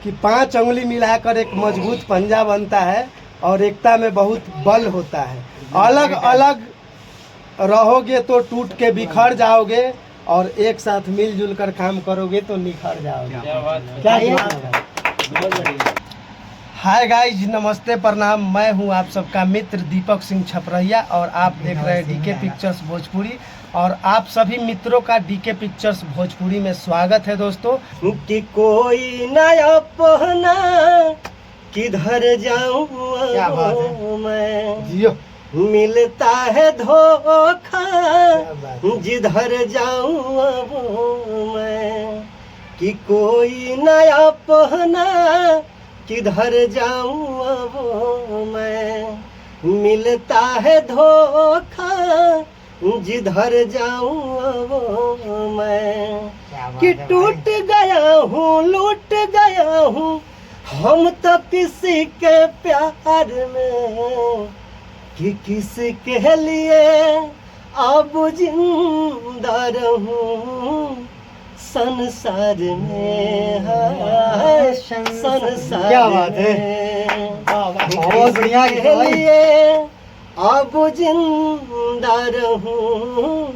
कि 5 उंगली मिलाकर एक मजबूत पंजा बनता है और एकता में बहुत बल होता है। अलग अलग रहोगे तो टूट के बिखर जाओगे और एक साथ मिलजुल कर काम करोगे तो निखर जाओगे। क्या हाय गाइज, नमस्ते प्रणाम। मैं हूं आप सबका मित्र दीपक सिंह छपरहिया और आप देख रहे हैं डीके पिक्चर्स भोजपुरी। और आप सभी मित्रों का डीके पिक्चर्स भोजपुरी में स्वागत है दोस्तों। कि कोई नया पहना किधर जाऊं मैं, जियो मिलता है धोखा जिधर जाऊं मैं। कि कोई नया पहना किधर जाऊं मैं, मिलता है धोखा जिधर जाऊं मैं। कि टूट गया हूँ लूट गया हूँ हम तो किसी के प्यार में, कि किसी के लिए अब जिंदा रहूं संसार में। है संसार क्या बात है, बहुत बढ़िया के लिए अब जिंदा रहूं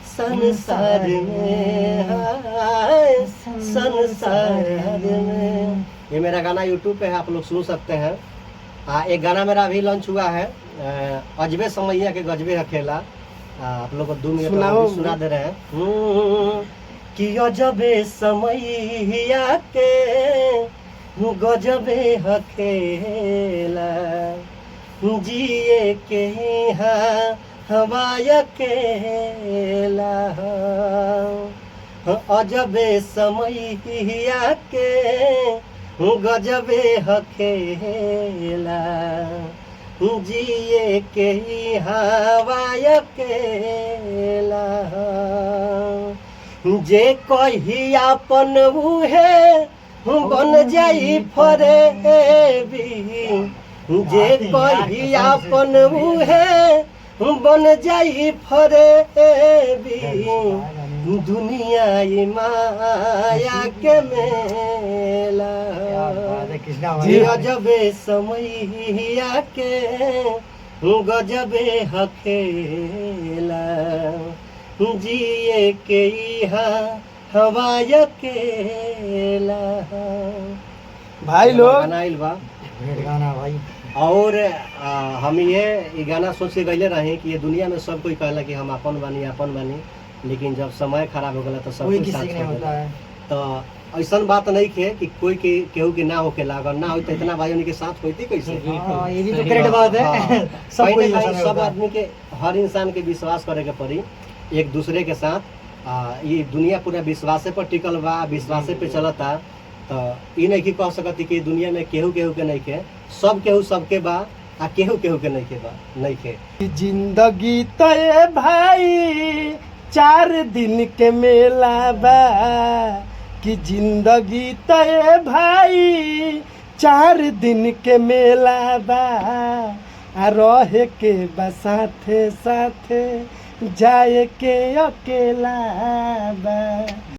संसार में। है संसार में। ये मेरा गाना यूट्यूब पे है, आप लोग सुन सकते हैं। एक गाना मेरा अभी लॉन्च हुआ है, अजबे समैया के गजबे अकेला। आप लोग को 2 मिनट में सुना दे रहे हैं। कि अजबे समैया के गजबे अकेला, जिए के यहाँ हवाया केला। अजबे समैया के गजबे अकेला, जिए के हवाया केला। जे कही अपन उहे बन जाई फरेबी, जे कही अपन उहे बन जाई फरेबी। दुनिया माया के मेला, गजबे समैया के गजबे हखेला, जिए के यहाँ हवाया केला। भाई लोग गाना भाई। और हम ये गाना सोच के गईले रहे कि ये दुनिया में सब कोई कहला कि हम अपन बानी, लेकिन जब समय खराब हो गया तो सब कोई साथ नहीं होता है। तो ऐसा बात नहीं है कि कोई के केहू के ना होके अगर ना हो तो इतना भाई उनके साथ होती कैसे। ये भी तो करेक्ट बात है। सब आदमी के, हर इंसान के विश्वास करे के पड़ी एक दूसरे के साथ। ये दुनिया पूरा विश्वासे पर टिकल बा, विश्वासे पे चलता। तो ये नहीं कह सकती कि दुनिया में केहू केहू के नहीं के, सब केहू सबके बा आ केहू केहू के नहीं के बा नहीं के। जिंदगी तय भाई 4 दिन के मेला बा, कि जिंदगी तय भाई 4 दिन के मेला बा। आ रहे के बा साथे साथे जाए के अकेला बा।